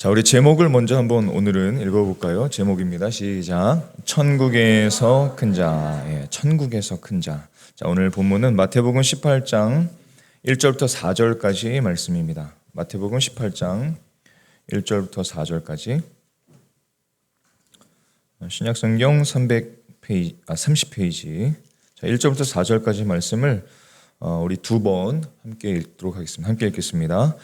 자, 우리 제목을 먼저 한번 오늘은 읽어볼까요? 제목입니다. 시작. 천국에서 큰 자. 천국에서 큰 자. 자, 오늘 본문은 마태복음 18장 1절부터 4절까지 말씀입니다. 마태복음 18장 1절부터 4절까지. 신약성경 30페이지. 자, 1절부터 4절까지 말씀을 우리 두 번 함께 읽도록 하겠습니다. 함께 읽겠습니다.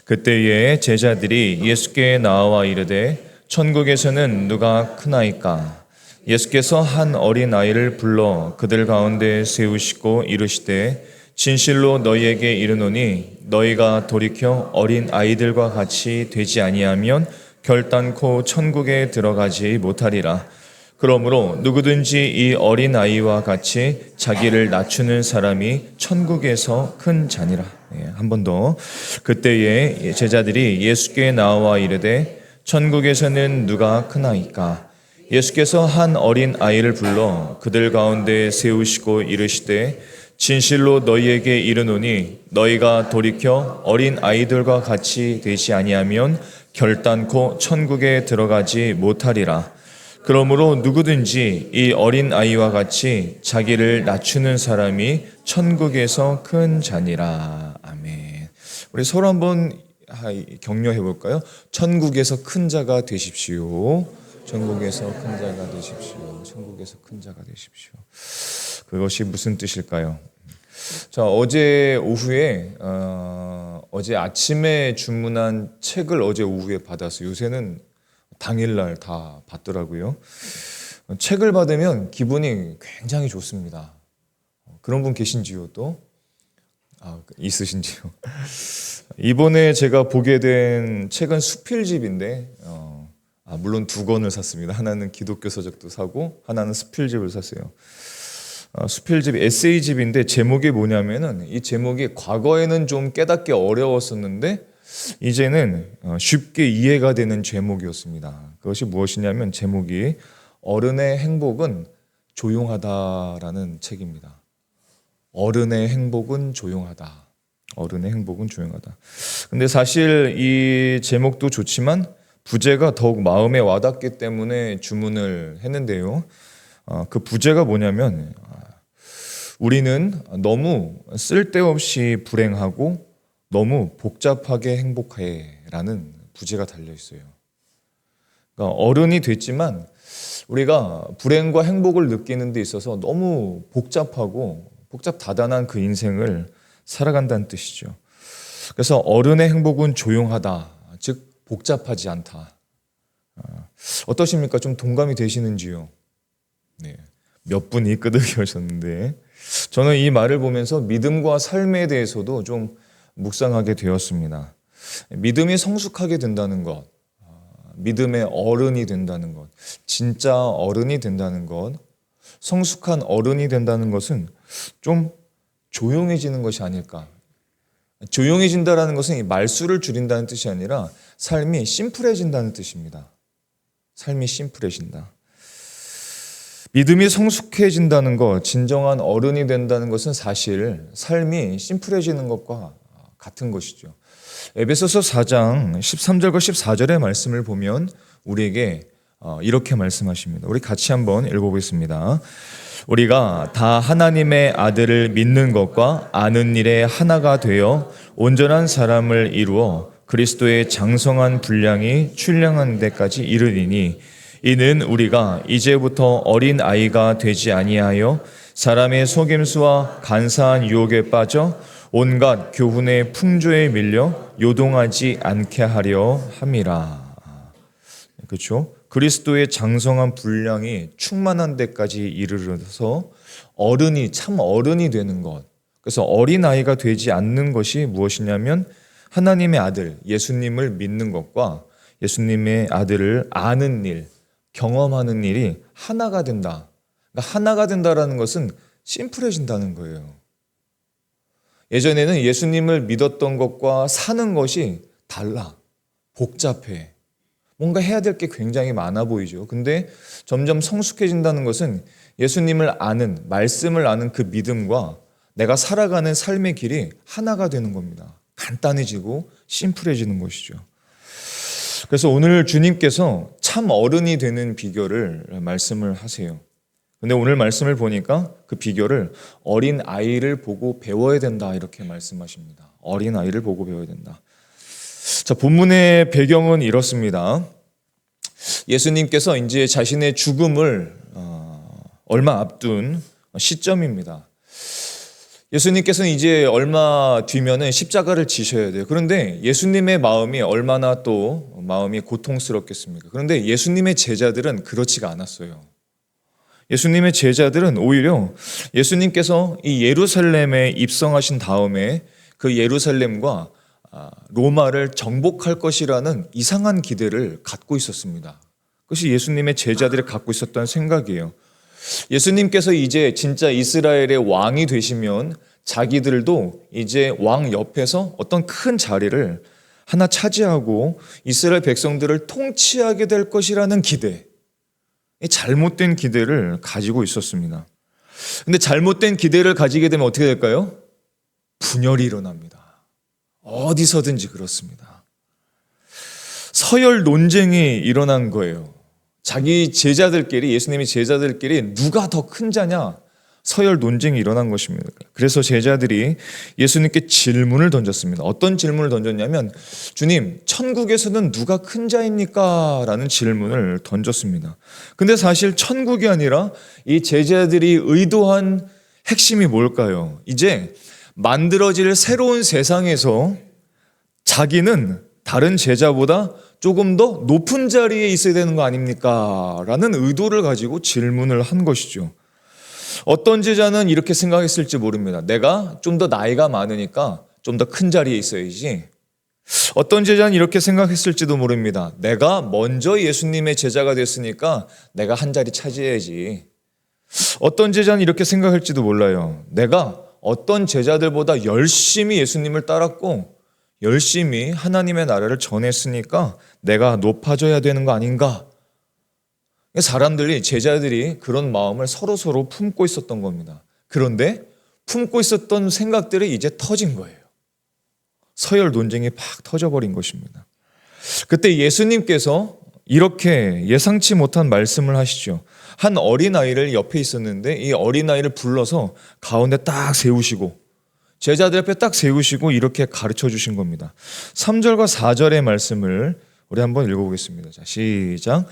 그때에 제자들이 예수께 나와 이르되 천국에서는 누가 크나이까? 예수께서 한 어린 아이를 불러 그들 가운데 세우시고 이르시되 진실로 너희에게 이르노니 너희가 돌이켜 어린 아이들과 같이 되지 아니하면 결단코 천국에 들어가지 못하리라. 그러므로 누구든지 이 어린 아이와 같이 자기를 낮추는 사람이 천국에서 큰 자니라. 한 번 더. 그때에 제자들이 예수께 나와 이르되 천국에서는 누가 크나이까? 예수께서 한 어린 아이를 불러 그들 가운데 세우시고 이르시되 진실로 너희에게 이르노니 너희가 돌이켜 어린 아이들과 같이 되지 아니하면 결단코 천국에 들어가지 못하리라. 그러므로 누구든지 이 어린 아이와 같이 자기를 낮추는 사람이 천국에서 큰 자니라. 아멘. 우리 서로 한번 격려해 볼까요? 천국에서 큰 자가 되십시오. 천국에서 큰 자가 되십시오. 천국에서 큰 자가 되십시오. 그것이 무슨 뜻일까요? 자, 어제 오후에 어제 아침에 주문한 책을 어제 오후에 받아서 요새는 당일날 다 받더라고요. 책을 받으면 기분이 굉장히 좋습니다. 그런 분 계신지요 또? 있으신지요? 이번에 제가 보게 된 책은 수필집인데 물론 두 권을 샀습니다. 하나는 기독교 서적도 사고 하나는 수필집을 샀어요. 수필집 에세이집인데 제목이 뭐냐면은 이 제목이 과거에는 좀 깨닫기 어려웠었는데 이제는 쉽게 이해가 되는 제목이었습니다. 그것이 무엇이냐면 제목이 어른의 행복은 조용하다라는 책입니다. 어른의 행복은 조용하다. 어른의 행복은 조용하다. 근데 사실 이 제목도 좋지만 부제가 더욱 마음에 와닿기 때문에 주문을 했는데요. 그 부제가 뭐냐면 우리는 너무 쓸데없이 불행하고 너무 복잡하게 행복해라는 부제가 달려 있어요. 그러니까 어른이 됐지만 우리가 불행과 행복을 느끼는 데 있어서 너무 복잡하고 복잡다단한 그 인생을 살아간다는 뜻이죠. 그래서 어른의 행복은 조용하다, 즉 복잡하지 않다. 어떠십니까? 좀 동감이 되시는지요? 네, 몇 분이 끄덕여셨는데 저는 이 말을 보면서 믿음과 삶에 대해서도 좀 묵상하게 되었습니다. 믿음이 성숙하게 된다는 것, 믿음의 어른이 된다는 것, 진짜 어른이 된다는 것, 성숙한 어른이 된다는 것은 좀 조용해지는 것이 아닐까. 조용해진다는 것은 말수를 줄인다는 뜻이 아니라 삶이 심플해진다는 뜻입니다. 삶이 심플해진다. 믿음이 성숙해진다는 것, 진정한 어른이 된다는 것은 사실 삶이 심플해지는 것과 같은 것이죠. 에베소서 4장 13절과 14절의 말씀을 보면 우리에게 이렇게 말씀하십니다. 우리 같이 한번 읽어보겠습니다. 우리가 다 하나님의 아들을 믿는 것과 아는 일에 하나가 되어 온전한 사람을 이루어 그리스도의 장성한 분량이 출량한 데까지 이르리니 이는 우리가 이제부터 어린 아이가 되지 아니하여 사람의 속임수와 간사한 유혹에 빠져 온갖 교훈의 풍조에 밀려 요동하지 않게 하려 함이라. 그렇죠? 그리스도의 장성한 분량이 충만한 데까지 이르러서 어른이 참 어른이 되는 것. 그래서 어린 아이가 되지 않는 것이 무엇이냐면 하나님의 아들 예수님을 믿는 것과 예수님의 아들을 아는 일, 경험하는 일이 하나가 된다. 그러니까 하나가 된다라는 것은 심플해진다는 거예요. 예전에는 예수님을 믿었던 것과 사는 것이 달라. 복잡해. 뭔가 해야 될 게 굉장히 많아 보이죠. 근데 점점 성숙해진다는 것은 예수님을 아는, 말씀을 아는 그 믿음과 내가 살아가는 삶의 길이 하나가 되는 겁니다. 간단해지고 심플해지는 것이죠. 그래서 오늘 주님께서 참 어른이 되는 비결을 말씀을 하세요. 근데 오늘 말씀을 보니까 그 비결을 어린 아이를 보고 배워야 된다 이렇게 말씀하십니다. 어린 아이를 보고 배워야 된다. 자, 본문의 배경은 이렇습니다. 예수님께서 이제 자신의 죽음을 얼마 앞둔 시점입니다. 예수님께서는 이제 얼마 뒤면은 십자가를 지셔야 돼요. 그런데 예수님의 마음이 얼마나 또 마음이 고통스럽겠습니까? 그런데 예수님의 제자들은 그렇지가 않았어요. 예수님의 제자들은 오히려 예수님께서 이 예루살렘에 입성하신 다음에 그 예루살렘과 로마를 정복할 것이라는 이상한 기대를 갖고 있었습니다. 그것이 예수님의 제자들이 갖고 있었던 생각이에요. 예수님께서 이제 진짜 이스라엘의 왕이 되시면 자기들도 이제 왕 옆에서 어떤 큰 자리를 하나 차지하고 이스라엘 백성들을 통치하게 될 것이라는 기대, 잘못된 기대를 가지고 있었습니다. 근데 잘못된 기대를 가지게 되면 어떻게 될까요? 분열이 일어납니다. 어디서든지 그렇습니다. 서열 논쟁이 일어난 거예요. 자기 제자들끼리, 예수님의 제자들끼리 누가 더 큰 자냐? 서열 논쟁이 일어난 것입니다. 그래서 제자들이 예수님께 질문을 던졌습니다. 어떤 질문을 던졌냐면, 주님, 천국에서는 누가 큰 자입니까? 라는 질문을 던졌습니다. 근데 사실 천국이 아니라 이 제자들이 의도한 핵심이 뭘까요? 이제 만들어질 새로운 세상에서 자기는 다른 제자보다 조금 더 높은 자리에 있어야 되는 거 아닙니까? 라는 의도를 가지고 질문을 한 것이죠. 어떤 제자는 이렇게 생각했을지 모릅니다. 내가 좀 더 나이가 많으니까 좀 더 큰 자리에 있어야지. 어떤 제자는 이렇게 생각했을지도 모릅니다. 내가 먼저 예수님의 제자가 됐으니까 내가 한 자리 차지해야지. 어떤 제자는 이렇게 생각할지도 몰라요. 내가 어떤 제자들보다 열심히 예수님을 따랐고 열심히 하나님의 나라를 전했으니까 내가 높아져야 되는 거 아닌가? 사람들이, 제자들이 그런 마음을 서로 품고 있었던 겁니다. 그런데 품고 있었던 생각들이 이제 터진 거예요. 서열 논쟁이 팍 터져버린 것입니다. 그때 예수님께서 이렇게 예상치 못한 말씀을 하시죠. 한 어린아이를 옆에 있었는데 이 어린아이를 불러서 가운데 딱 세우시고 제자들 앞에 딱 세우시고 이렇게 가르쳐 주신 겁니다. 3절과 4절의 말씀을 우리 한번 읽어보겠습니다. 자, 시작.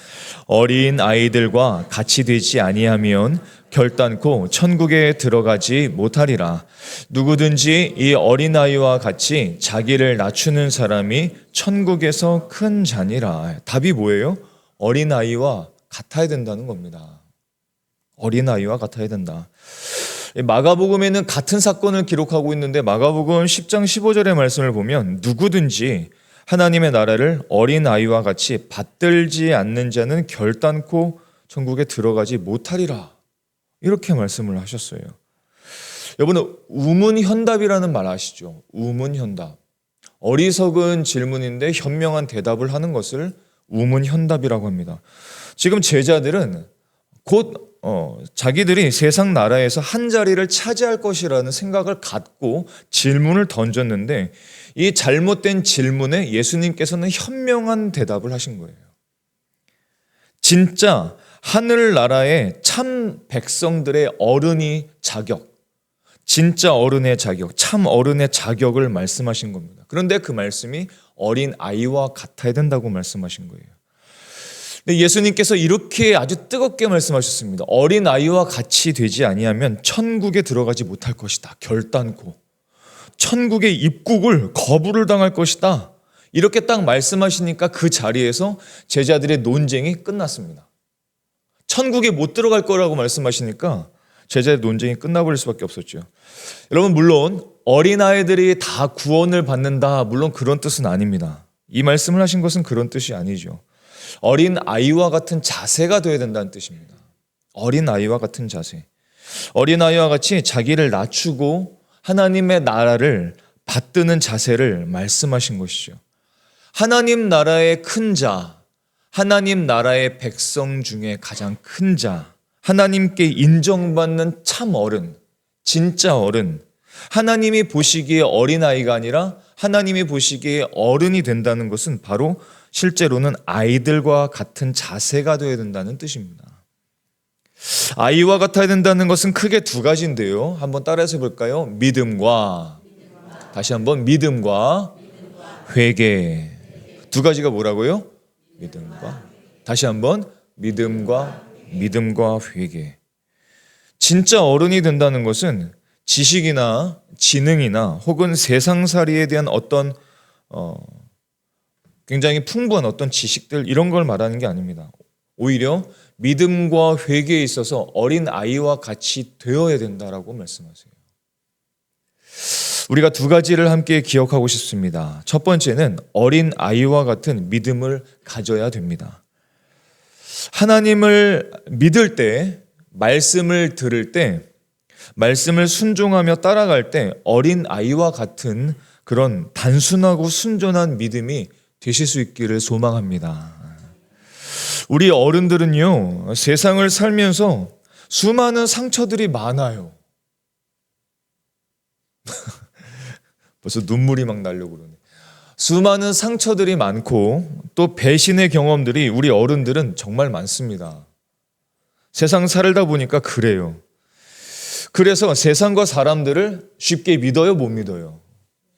어린 아이들과 같이 되지 아니하면 결단코 천국에 들어가지 못하리라. 누구든지 이 어린아이와 같이 자기를 낮추는 사람이 천국에서 큰 자니라. 답이 뭐예요? 어린아이와 같아야 된다는 겁니다. 어린아이와 같아야 된다. 마가복음에는 같은 사건을 기록하고 있는데 마가복음 10장 15절의 말씀을 보면 누구든지 하나님의 나라를 어린아이와 같이 받들지 않는 자는 결단코 천국에 들어가지 못하리라. 이렇게 말씀을 하셨어요. 여러분, 우문현답이라는 말 아시죠? 우문현답. 어리석은 질문인데 현명한 대답을 하는 것을 우문현답이라고 합니다. 지금 제자들은 곧 자기들이 세상 나라에서 한 자리를 차지할 것이라는 생각을 갖고 질문을 던졌는데 이 잘못된 질문에 예수님께서는 현명한 대답을 하신 거예요. 진짜 하늘나라의 참 백성들의 어른이 자격, 진짜 어른의 자격, 참 어른의 자격을 말씀하신 겁니다. 그런데 그 말씀이 어린 아이와 같아야 된다고 말씀하신 거예요. 예수님께서 이렇게 아주 뜨겁게 말씀하셨습니다. 어린 아이와 같이 되지 아니하면 천국에 들어가지 못할 것이다. 결단코 천국의 입국을 거부를 당할 것이다. 이렇게 딱 말씀하시니까 그 자리에서 제자들의 논쟁이 끝났습니다. 천국에 못 들어갈 거라고 말씀하시니까 제자의 논쟁이 끝나버릴 수밖에 없었죠. 여러분, 물론 어린아이들이 다 구원을 받는다, 물론 그런 뜻은 아닙니다. 이 말씀을 하신 것은 그런 뜻이 아니죠. 어린 아이와 같은 자세가 되어야 된다는 뜻입니다. 어린 아이와 같은 자세. 어린 아이와 같이 자기를 낮추고 하나님의 나라를 받드는 자세를 말씀하신 것이죠. 하나님 나라의 큰 자, 하나님 나라의 백성 중에 가장 큰 자, 하나님께 인정받는 참 어른, 진짜 어른, 하나님이 보시기에 어린아이가 아니라 하나님이 보시기에 어른이 된다는 것은 바로 실제로는 아이들과 같은 자세가 되어야 된다는 뜻입니다. 아이와 같아야 된다는 것은 크게 두 가지인데요. 한번 따라해서 볼까요? 믿음과, 다시 한번 믿음과 회개. 두 가지가 뭐라고요? 믿음과, 다시 한번 믿음과 회개. 진짜 어른이 된다는 것은 지식이나 지능이나 혹은 세상살이에 대한 어떤 굉장히 풍부한 어떤 지식들 이런 걸 말하는 게 아닙니다. 오히려 믿음과 회개에 있어서 어린 아이와 같이 되어야 된다라고 말씀하세요. 우리가 두 가지를 함께 기억하고 싶습니다. 첫 번째는 어린 아이와 같은 믿음을 가져야 됩니다. 하나님을 믿을 때, 말씀을 들을 때, 말씀을 순종하며 따라갈 때 어린 아이와 같은 그런 단순하고 순전한 믿음이 되실 수 있기를 소망합니다. 우리 어른들은요, 세상을 살면서 수많은 상처들이 많아요. 벌써 눈물이 막 나려고 그러네. 수많은 상처들이 많고 또 배신의 경험들이 우리 어른들은 정말 많습니다. 세상 살다 보니까 그래요. 그래서 세상과 사람들을 쉽게 믿어요, 못 믿어요?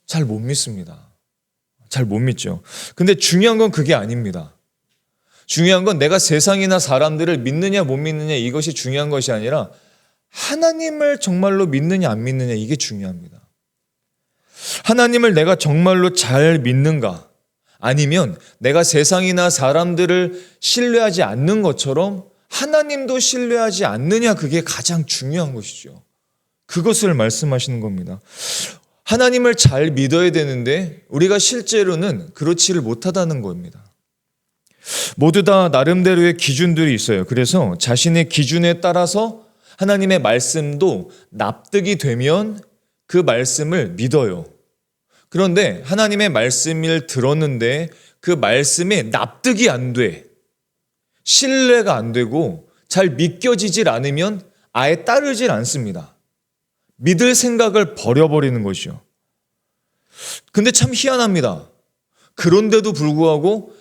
잘 못 믿습니다. 잘 못 믿죠. 근데 중요한 건 그게 아닙니다. 중요한 건 내가 세상이나 사람들을 믿느냐 못 믿느냐 이것이 중요한 것이 아니라 하나님을 정말로 믿느냐 안 믿느냐 이게 중요합니다. 하나님을 내가 정말로 잘 믿는가? 아니면 내가 세상이나 사람들을 신뢰하지 않는 것처럼 하나님도 신뢰하지 않느냐, 그게 가장 중요한 것이죠. 그것을 말씀하시는 겁니다. 하나님을 잘 믿어야 되는데 우리가 실제로는 그렇지를 못하다는 겁니다. 모두 다 나름대로의 기준들이 있어요. 그래서 자신의 기준에 따라서 하나님의 말씀도 납득이 되면 그 말씀을 믿어요. 그런데 하나님의 말씀을 들었는데 그 말씀에 납득이 안 돼. 신뢰가 안 되고 잘 믿겨지질 않으면 아예 따르질 않습니다. 믿을 생각을 버려버리는 것이죠. 근데 참 희한합니다. 그런데도 불구하고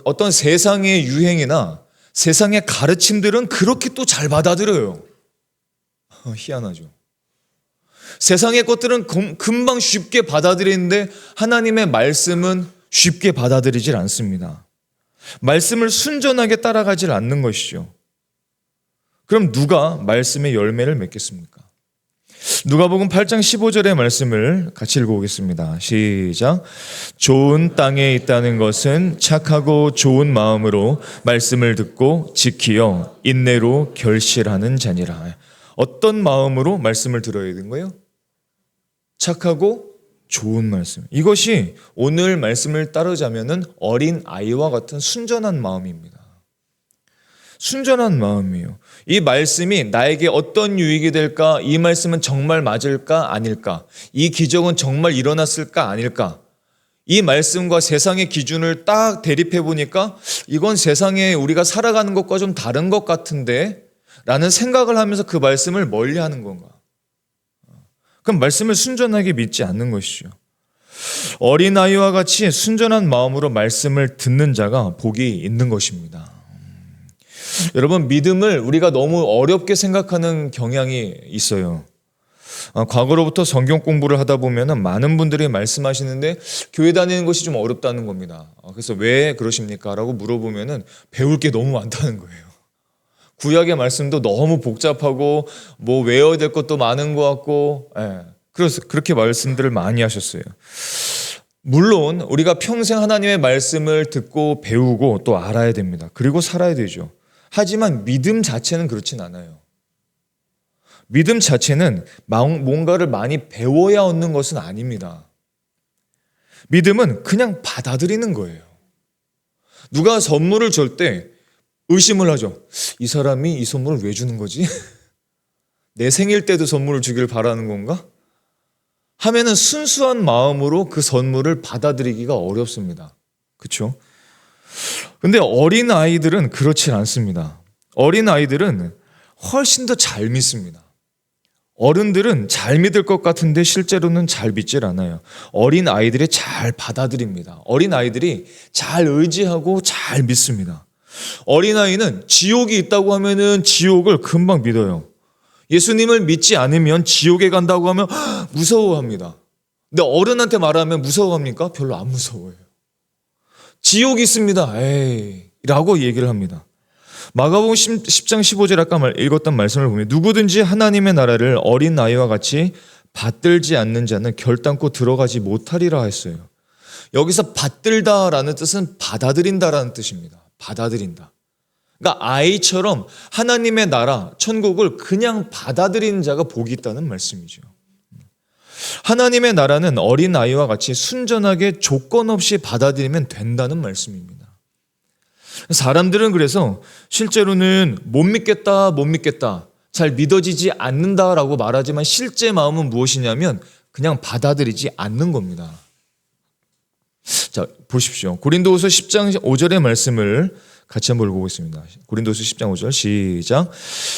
어떤 세상의 유행이나 세상의 가르침들은 그렇게 또 잘 받아들여요. 희한하죠. 세상의 것들은 금방 쉽게 받아들이는데 하나님의 말씀은 쉽게 받아들이질 않습니다. 말씀을 순전하게 따라가질 않는 것이죠. 그럼 누가 말씀의 열매를 맺겠습니까? 누가복음 8장 15절의 말씀을 같이 읽어보겠습니다. 시작. 좋은 땅에 있다는 것은 착하고 좋은 마음으로 말씀을 듣고 지키어 인내로 결실하는 자니라. 어떤 마음으로 말씀을 들어야 되는 거예요? 착하고 좋은 말씀. 이것이 오늘 말씀을 따르자면은 어린 아이와 같은 순전한 마음입니다. 순전한 마음이에요. 이 말씀이 나에게 어떤 유익이 될까? 이 말씀은 정말 맞을까? 아닐까? 이 기적은 정말 일어났을까? 아닐까? 이 말씀과 세상의 기준을 딱 대립해 보니까 이건 세상에 우리가 살아가는 것과 좀 다른 것 같은데? 라는 생각을 하면서 그 말씀을 멀리하는 건가? 그럼 말씀을 순전하게 믿지 않는 것이죠. 어린아이와 같이 순전한 마음으로 말씀을 듣는 자가 복이 있는 것입니다. 여러분, 믿음을 우리가 너무 어렵게 생각하는 경향이 있어요. 과거로부터 성경 공부를 하다 보면 많은 분들이 말씀하시는데 교회 다니는 것이 좀 어렵다는 겁니다. 그래서 왜 그러십니까? 라고 물어보면 배울 게 너무 많다는 거예요. 구약의 말씀도 너무 복잡하고 뭐 외워야 될 것도 많은 것 같고, 그래서 그렇게 말씀들을 많이 하셨어요. 물론 우리가 평생 하나님의 말씀을 듣고 배우고 또 알아야 됩니다. 그리고 살아야 되죠. 하지만 믿음 자체는 그렇진 않아요. 믿음 자체는 뭔가를 많이 배워야 얻는 것은 아닙니다. 믿음은 그냥 받아들이는 거예요. 누가 선물을 줄 때 의심을 하죠. 이 사람이 이 선물을 왜 주는 거지? 내 생일 때도 선물을 주길 바라는 건가? 하면은 순수한 마음으로 그 선물을 받아들이기가 어렵습니다. 그렇죠? 근데 어린 아이들은 그렇지 않습니다. 어린 아이들은 훨씬 더 잘 믿습니다. 어른들은 잘 믿을 것 같은데 실제로는 잘 믿질 않아요. 어린 아이들이 잘 받아들입니다. 어린 아이들이 잘 의지하고 잘 믿습니다. 어린아이는 지옥이 있다고 하면은 지옥을 금방 믿어요. 예수님을 믿지 않으면 지옥에 간다고 하면 무서워합니다. 근데 어른한테 말하면 무서워합니까? 별로 안 무서워해요. 지옥이 있습니다. 에이 라고 얘기를 합니다. 마가복음 10장 15절 아까 읽었던 말씀을 보면 누구든지 하나님의 나라를 어린아이와 같이 받들지 않는 자는 결단코 들어가지 못하리라 했어요. 여기서 받들다라는 뜻은 받아들인다라는 뜻입니다. 받아들인다. 그러니까 아이처럼 하나님의 나라, 천국을 그냥 받아들이는 자가 복이 있다는 말씀이죠. 하나님의 나라는 어린아이와 같이 순전하게 조건 없이 받아들이면 된다는 말씀입니다. 사람들은 그래서 실제로는 못 믿겠다, 못 믿겠다, 잘 믿어지지 않는다라고 말하지만 실제 마음은 무엇이냐면 그냥 받아들이지 않는 겁니다. 자, 보십시오. 고린도후서 10장 5절의 말씀을 같이 한번 읽어보겠습니다. 고린도후서 10장 5절 시작.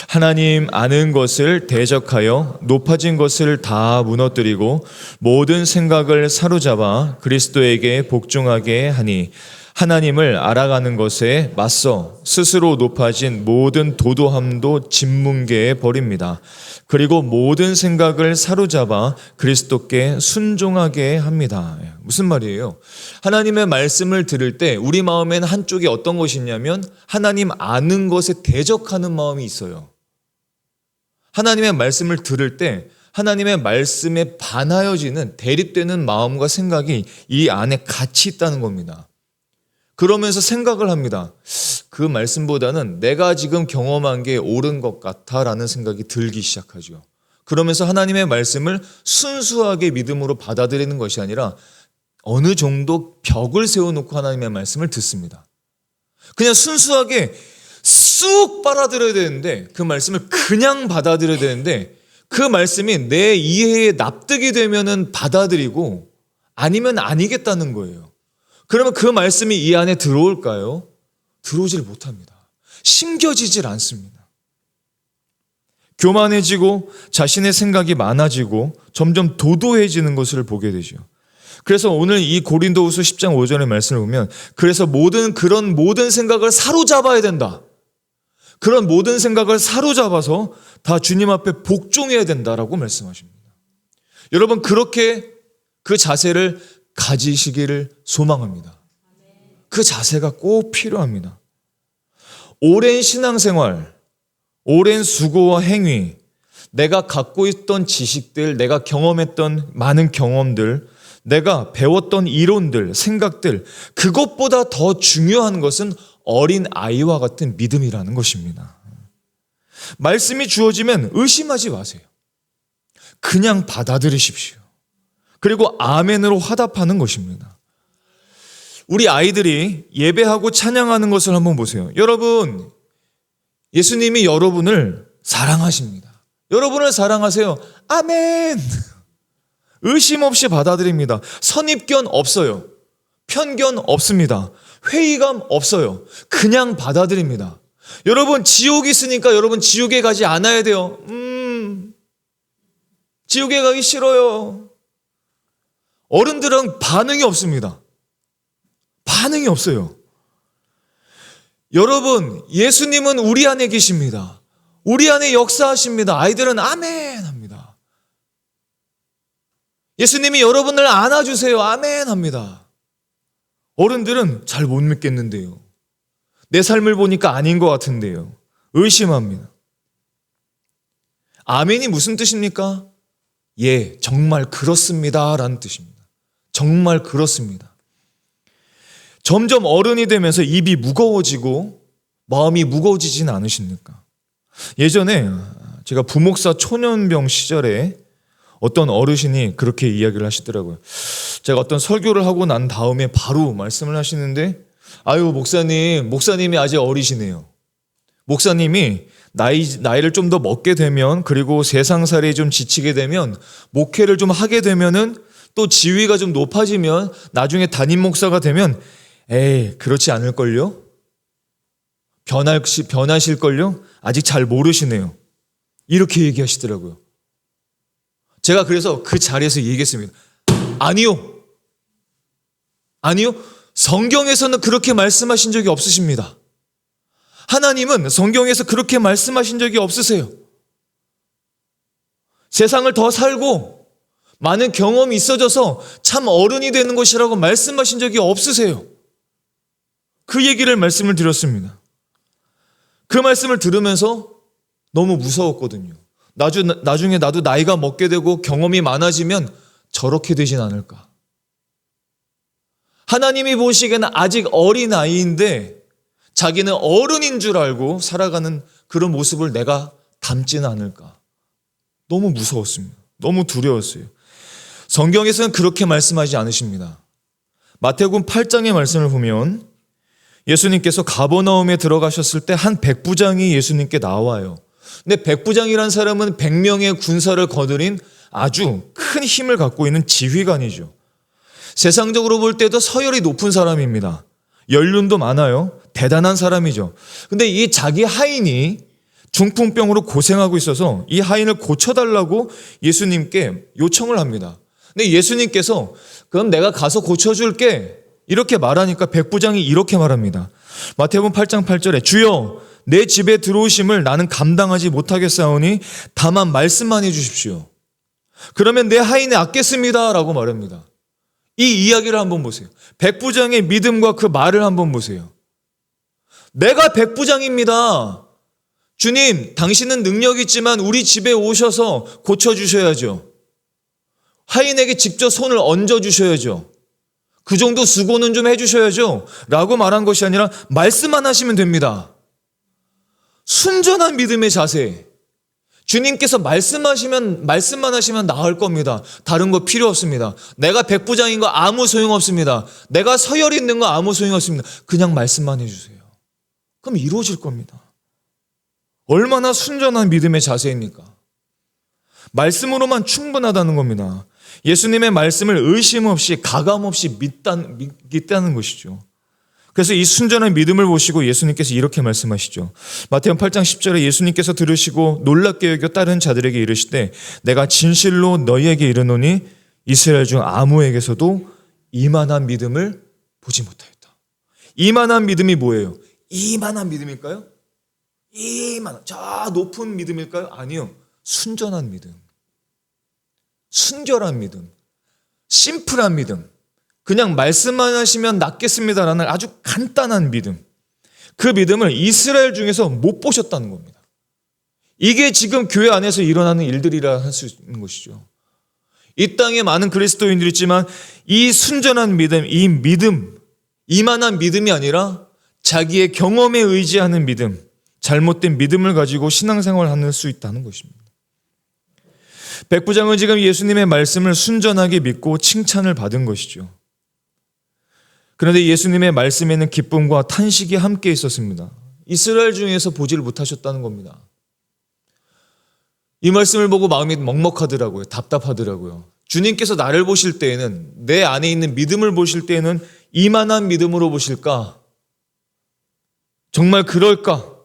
하나님 아는 것을 대적하여 높아진 것을 다 무너뜨리고 모든 생각을 사로잡아 그리스도에게 복종하게 하니 하나님을 알아가는 것에 맞서 스스로 높아진 모든 도도함도 짓뭉개에 버립니다. 그리고 모든 생각을 사로잡아 그리스도께 순종하게 합니다. 무슨 말이에요? 하나님의 말씀을 들을 때 우리 마음에는 한쪽에 어떤 것이 있냐면 하나님 아는 것에 대적하는 마음이 있어요. 하나님의 말씀을 들을 때 하나님의 말씀에 반하여지는 대립되는 마음과 생각이 이 안에 같이 있다는 겁니다. 그러면서 생각을 합니다. 그 말씀보다는 내가 지금 경험한 게 옳은 것 같아라는 생각이 들기 시작하죠. 그러면서 하나님의 말씀을 순수하게 믿음으로 받아들이는 것이 아니라 어느 정도 벽을 세워놓고 하나님의 말씀을 듣습니다. 그냥 순수하게 쑥 빨아들여야 되는데 그 말씀을 그냥 받아들여야 되는데 그 말씀이 내 이해에 납득이 되면은 받아들이고 아니면 아니겠다는 거예요. 그러면 그 말씀이 이 안에 들어올까요? 들어오질 못합니다. 심겨지질 않습니다. 교만해지고 자신의 생각이 많아지고 점점 도도해지는 것을 보게 되죠. 그래서 오늘 이 고린도후서 10장 5절의 말씀을 보면 그래서 그런 모든 생각을 사로잡아야 된다. 그런 모든 생각을 사로잡아서 다 주님 앞에 복종해야 된다라고 말씀하십니다. 여러분 그렇게 그 자세를 가지시기를 소망합니다. 그 자세가 꼭 필요합니다. 오랜 신앙생활, 오랜 수고와 행위, 내가 갖고 있던 지식들, 내가 경험했던 많은 경험들, 내가 배웠던 이론들, 생각들, 그것보다 더 중요한 것은 어린 아이와 같은 믿음이라는 것입니다. 말씀이 주어지면 의심하지 마세요. 그냥 받아들이십시오. 그리고 아멘으로 화답하는 것입니다. 우리 아이들이 예배하고 찬양하는 것을 한번 보세요. 여러분, 예수님이 여러분을 사랑하십니다. 여러분을 사랑하세요. 아멘. 의심 없이 받아들입니다. 선입견 없어요. 편견 없습니다. 회의감 없어요. 그냥 받아들입니다. 여러분, 지옥이 있으니까 여러분 지옥에 가지 않아야 돼요. 지옥에 가기 싫어요. 어른들은 반응이 없습니다. 반응이 없어요. 여러분, 예수님은 우리 안에 계십니다. 우리 안에 역사하십니다. 아이들은 아멘 합니다. 예수님이 여러분을 안아주세요. 아멘 합니다. 어른들은 잘 못 믿겠는데요. 내 삶을 보니까 아닌 것 같은데요. 의심합니다. 아멘이 무슨 뜻입니까? 예, 정말 그렇습니다 라는 뜻입니다. 정말 그렇습니다. 점점 어른이 되면서 입이 무거워지고 마음이 무거워지진 않으십니까? 예전에 제가 부목사 초년병 시절에 어떤 어르신이 그렇게 이야기를 하시더라고요. 제가 어떤 설교를 하고 난 다음에 바로 말씀을 하시는데 아유 목사님이 아직 어리시네요. 목사님이 나이를 좀 더 먹게 되면 그리고 세상살이에 좀 지치게 되면 목회를 좀 하게 되면은 또 지위가 좀 높아지면 나중에 담임 목사가 되면 에이 그렇지 않을걸요? 변하실걸요? 아직 잘 모르시네요. 이렇게 얘기하시더라고요. 제가 그래서 그 자리에서 얘기했습니다. 아니요. 성경에서는 그렇게 말씀하신 적이 없으십니다. 하나님은 성경에서 그렇게 말씀하신 적이 없으세요. 세상을 더 살고 많은 경험이 있어져서 참 어른이 되는 것이라고 말씀하신 적이 없으세요. 그 얘기를 말씀을 드렸습니다. 그 말씀을 들으면서 너무 무서웠거든요. 나중에 나도 나이가 먹게 되고 경험이 많아지면 저렇게 되진 않을까. 하나님이 보시기에는 아직 어린아이인데 자기는 어른인 줄 알고 살아가는 그런 모습을 내가 담지는 않을까. 너무 무서웠습니다. 너무 두려웠어요. 성경에서는 그렇게 말씀하지 않으십니다. 마태복음 8장의 말씀을 보면 예수님께서 가버나움에 들어가셨을 때 한 백부장이 예수님께 나와요. 근데 백부장이란 사람은 100명의 군사를 거느린 아주 큰 힘을 갖고 있는 지휘관이죠. 세상적으로 볼 때도 서열이 높은 사람입니다. 연륜도 많아요. 대단한 사람이죠. 근데 이 자기 하인이 중풍병으로 고생하고 있어서 이 하인을 고쳐달라고 예수님께 요청을 합니다. 근데 예수님께서 그럼 내가 가서 고쳐줄게 이렇게 말하니까 백부장이 이렇게 말합니다. 마태복음 8장 8절에 주여 내 집에 들어오심을 나는 감당하지 못하겠사오니 다만 말씀만 해주십시오. 그러면 내 하인을 아꼈습니다 라고 말합니다. 이 이야기를 한번 보세요. 백부장의 믿음과 그 말을 한번 보세요. 내가 백부장입니다. 주님, 당신은 능력이 있지만 우리 집에 오셔서 고쳐주셔야죠. 하인에게 직접 손을 얹어주셔야죠. 그 정도 수고는 좀 해주셔야죠. 라고 말한 것이 아니라 말씀만 하시면 됩니다. 순전한 믿음의 자세. 주님께서 말씀만 하시면 나을 겁니다. 다른 거 필요 없습니다. 내가 백부장인 거 아무 소용없습니다. 내가 서열 있는 거 아무 소용없습니다. 그냥 말씀만 해주세요. 그럼 이루어질 겁니다. 얼마나 순전한 믿음의 자세입니까? 말씀으로만 충분하다는 겁니다. 예수님의 말씀을 의심 없이 가감 없이 믿겠다는 것이죠. 그래서 이 순전한 믿음을 보시고 예수님께서 이렇게 말씀하시죠. 마태복음 8장 10절에 예수님께서 들으시고 놀랍게 여겨 따른 자들에게 이르시되 내가 진실로 너희에게 이르노니 이스라엘 중 아무에게서도 이만한 믿음을 보지 못하였다. 이만한 믿음이 뭐예요? 이만한 믿음일까요? 저 높은 믿음일까요? 아니요. 순전한 믿음. 순결한 믿음. 심플한 믿음. 그냥 말씀만 하시면 낫겠습니다라는 아주 간단한 믿음. 그 믿음을 이스라엘 중에서 못 보셨다는 겁니다. 이게 지금 교회 안에서 일어나는 일들이라 할 수 있는 것이죠. 이 땅에 많은 그리스도인들이 있지만 이 순전한 믿음, 이만한 믿음이 아니라 자기의 경험에 의지하는 믿음, 잘못된 믿음을 가지고 신앙생활을 할 수 있다는 것입니다. 백부장은 지금 예수님의 말씀을 순전하게 믿고 칭찬을 받은 것이죠. 그런데 예수님의 말씀에는 기쁨과 탄식이 함께 있었습니다. 이스라엘 중에서 보지를 못하셨다는 겁니다. 이 말씀을 보고 마음이 먹먹하더라고요. 답답하더라고요. 주님께서 나를 보실 때에는, 내 안에 있는 믿음을 보실 때에는 이만한 믿음으로 보실까? 정말 그럴까?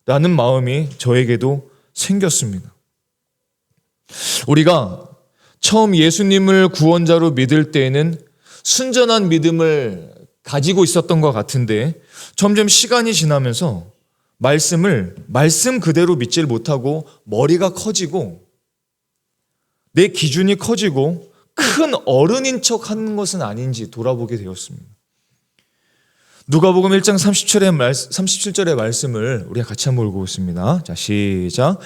라는 마음이 저에게도 생겼습니다. 우리가 처음 예수님을 구원자로 믿을 때에는 순전한 믿음을 가지고 있었던 것 같은데 점점 시간이 지나면서 말씀 그대로 믿질 못하고 머리가 커지고 내 기준이 커지고 큰 어른인 척 하는 것은 아닌지 돌아보게 되었습니다. 누가복음 1장 37절의 말씀을 우리가 같이 한번 읽어보겠습니다. 자, 시작.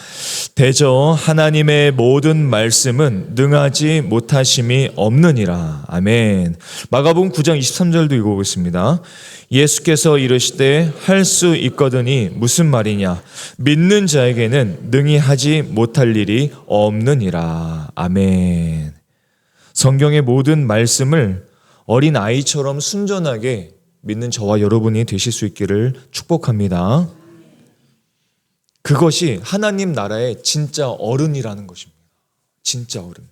대저 하나님의 모든 말씀은 능하지 못하심이 없느니라. 아멘. 마가복음 9장 23절도 읽어보겠습니다. 예수께서 이르시되 할 수 있거든이 무슨 말이냐. 믿는 자에게는 능히 하지 못할 일이 없느니라. 아멘. 성경의 모든 말씀을 어린 아이처럼 순전하게 믿는 저와 여러분이 되실 수 있기를 축복합니다. 그것이 하나님 나라의 진짜 어른이라는 것입니다. 진짜 어른.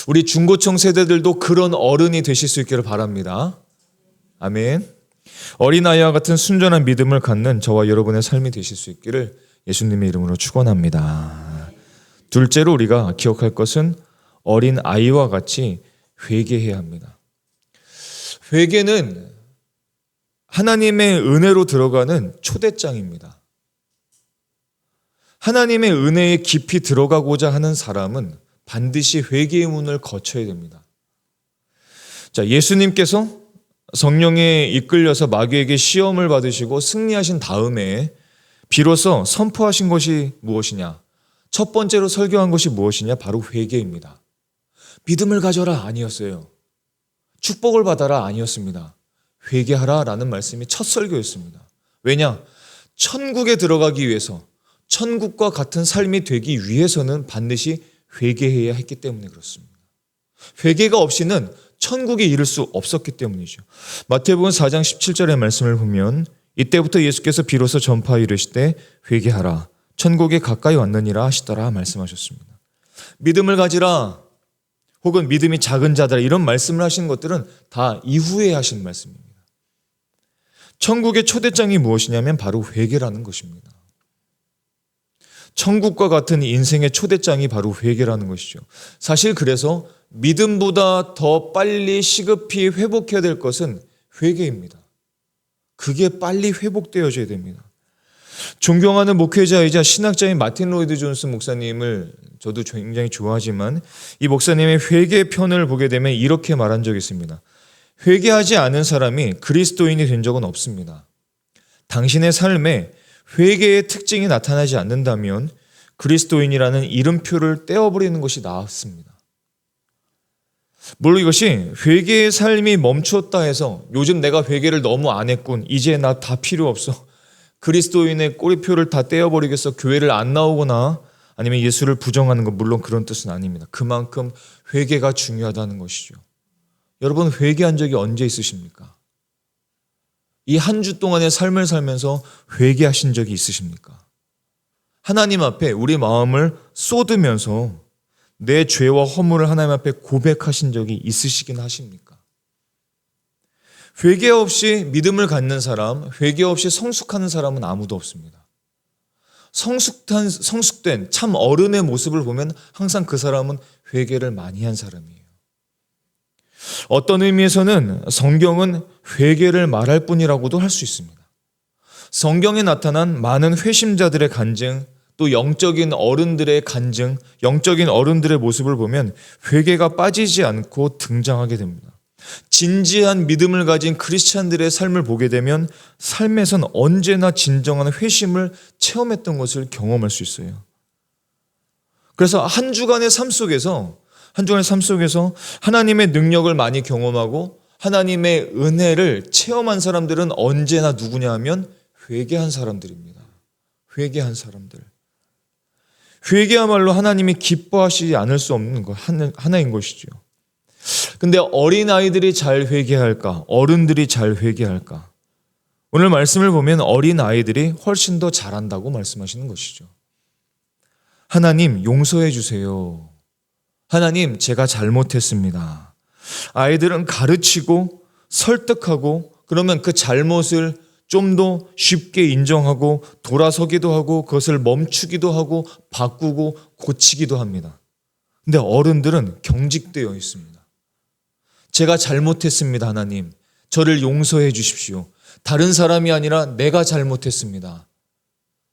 우리 중고청 세대들도 그런 어른이 되실 수 있기를 바랍니다. 아멘. 어린아이와 같은 순전한 믿음을 갖는 저와 여러분의 삶이 되실 수 있기를 예수님의 이름으로 축원합니다. 둘째로 우리가 기억할 것은 어린 아이와 같이 회개해야 합니다. 회개는 하나님의 은혜로 들어가는 초대장입니다. 하나님의 은혜에 깊이 들어가고자 하는 사람은 반드시 회개의 문을 거쳐야 됩니다. 자, 예수님께서 성령에 이끌려서 마귀에게 시험을 받으시고 승리하신 다음에 비로소 선포하신 것이 무엇이냐? 첫 번째로 설교한 것이 무엇이냐? 바로 회개입니다. 믿음을 가져라 아니었어요. 축복을 받아라 아니었습니다. 회개하라 라는 말씀이 첫 설교였습니다. 왜냐? 천국에 들어가기 위해서, 천국과 같은 삶이 되기 위해서는 반드시 회개해야 했기 때문에 그렇습니다. 회개가 없이는 천국에 이를 수 없었기 때문이죠. 마태복음 4장 17절의 말씀을 보면 이때부터 예수께서 비로소 전파하여 이르시되 회개하라 천국에 가까이 왔느니라 하시더라 말씀하셨습니다. 믿음을 가지라 혹은 믿음이 작은 자들아 이런 말씀을 하시는 것들은 다 이후에 하신 말씀입니다. 천국의 초대장이 무엇이냐면 바로 회개라는 것입니다. 천국과 같은 인생의 초대장이 바로 회개라는 것이죠. 사실 그래서 믿음보다 더 빨리 시급히 회복해야 될 것은 회개입니다. 그게 빨리 회복되어져야 됩니다. 존경하는 목회자이자 신학자인 마틴 로이드 존스 목사님을 저도 굉장히 좋아하지만 이 목사님의 회개 편을 보게 되면 이렇게 말한 적이 있습니다. 회개하지 않은 사람이 그리스도인이 된 적은 없습니다. 당신의 삶에 회개의 특징이 나타나지 않는다면 그리스도인이라는 이름표를 떼어버리는 것이 나았습니다. 물론 이것이 회개의 삶이 멈췄다 해서 요즘 내가 회개를 너무 안 했군, 이제 나 다 필요 없어, 그리스도인의 꼬리표를 다 떼어버리겠어, 교회를 안 나오거나 아니면 예수를 부정하는 것, 물론 그런 뜻은 아닙니다. 그만큼 회개가 중요하다는 것이죠. 여러분 회개한 적이 언제 있으십니까? 이 한 주 동안의 삶을 살면서 회개하신 적이 있으십니까? 하나님 앞에 우리 마음을 쏟으면서 내 죄와 허물을 하나님 앞에 고백하신 적이 있으시긴 하십니까? 회개 없이 믿음을 갖는 사람, 회개 없이 성숙하는 사람은 아무도 없습니다. 성숙된 참 어른의 모습을 보면 항상 그 사람은 회개를 많이 한 사람이에요. 어떤 의미에서는 성경은 회개를 말할 뿐이라고도 할 수 있습니다. 성경에 나타난 많은 회심자들의 간증, 또 영적인 어른들의 간증, 영적인 어른들의 모습을 보면 회개가 빠지지 않고 등장하게 됩니다. 진지한 믿음을 가진 크리스찬들의 삶을 보게 되면 삶에선 언제나 진정한 회심을 체험했던 것을 경험할 수 있어요. 그래서 한 주간의 삶 속에서 하나님의 능력을 많이 경험하고 하나님의 은혜를 체험한 사람들은 언제나 누구냐 하면 회개한 사람들입니다. 회개한 사람들. 회개야말로 하나님이 기뻐하시지 않을 수 없는 것 하나인 것이죠. 근데 어린아이들이 잘 회개할까? 어른들이 잘 회개할까? 오늘 말씀을 보면 어린아이들이 훨씬 더 잘한다고 말씀하시는 것이죠. 하나님 용서해 주세요. 하나님 제가 잘못했습니다. 아이들은 가르치고 설득하고 그러면 그 잘못을 좀 더 쉽게 인정하고 돌아서기도 하고 그것을 멈추기도 하고 바꾸고 고치기도 합니다. 근데 어른들은 경직되어 있습니다. 제가 잘못했습니다. 하나님 저를 용서해 주십시오. 다른 사람이 아니라 내가 잘못했습니다.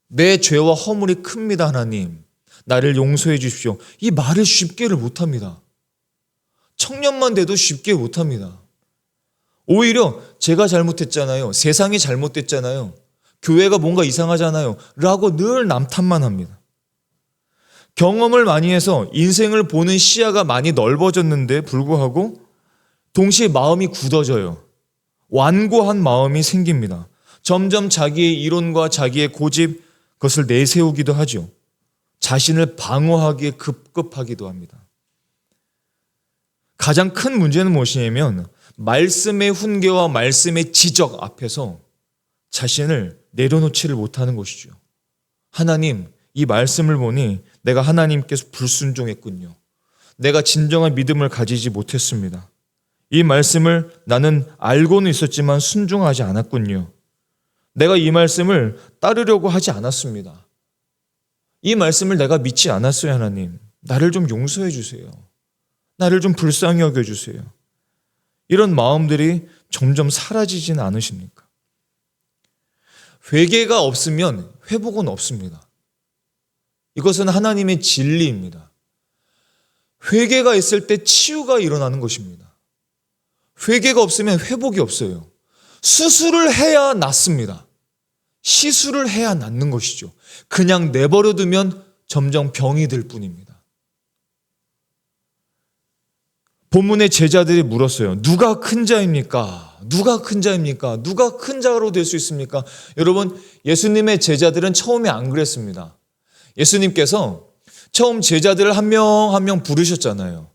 내 죄와 허물이 큽니다. 하나님 나를 용서해 주십시오. 이 말을 쉽게를 못합니다. 청년만 돼도 쉽게 못합니다. 오히려 제가 잘못했잖아요. 세상이 잘못됐잖아요. 교회가 뭔가 이상하잖아요. 라고 늘 남탓만 합니다. 경험을 많이 해서 인생을 보는 시야가 많이 넓어졌는데 불구하고 동시에 마음이 굳어져요. 완고한 마음이 생깁니다. 점점 자기의 이론과 자기의 고집 그것을 내세우기도 하죠. 자신을 방어하기에 급급하기도 합니다. 가장 큰 문제는 무엇이냐면 말씀의 훈계와 말씀의 지적 앞에서 자신을 내려놓지를 못하는 것이죠. 하나님, 이 말씀을 보니 내가 하나님께서 불순종했군요. 내가 진정한 믿음을 가지지 못했습니다. 이 말씀을 나는 알고는 있었지만 순종하지 않았군요. 내가 이 말씀을 따르려고 하지 않았습니다. 이 말씀을 내가 믿지 않았어요. 하나님, 나를 좀 용서해 주세요. 나를 좀 불쌍히 여겨주세요. 이런 마음들이 점점 사라지진 않으십니까? 회개가 없으면 회복은 없습니다. 이것은 하나님의 진리입니다. 회개가 있을 때 치유가 일어나는 것입니다. 회개가 없으면 회복이 없어요. 수술을 해야 낫습니다. 시술을 해야 낫는 것이죠. 그냥 내버려 두면 점점 병이 될 뿐입니다. 본문의 제자들이 물었어요. 누가 큰 자입니까? 누가 큰 자입니까? 누가 큰 자로 될 수 있습니까? 여러분, 예수님의 제자들은 처음에 안 그랬습니다. 예수님께서 처음 제자들을 한 명 한 명 부르셨잖아요.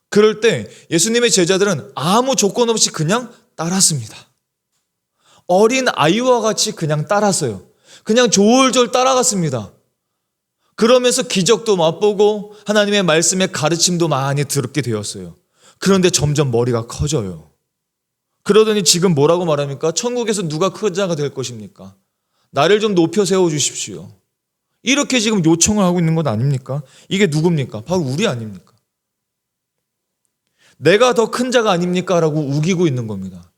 그럴 때 예수님의 제자들은 아무 조건 없이 그냥 따랐습니다. 어린 아이와 같이 그냥 따랐어요. 그냥 졸졸 따라갔습니다. 그러면서 기적도 맛보고 하나님의 말씀의 가르침도 많이 들었게 되었어요. 그런데 점점 머리가 커져요. 그러더니 지금 뭐라고 말합니까? 천국에서 누가 큰 자가 될 것입니까? 나를 좀 높여 세워주십시오. 이렇게 지금 요청을 하고 있는 것 아닙니까? 이게 누굽니까? 바로 우리 아닙니까? 내가 더 큰 자가 아닙니까? 라고 우기고 있는 겁니다.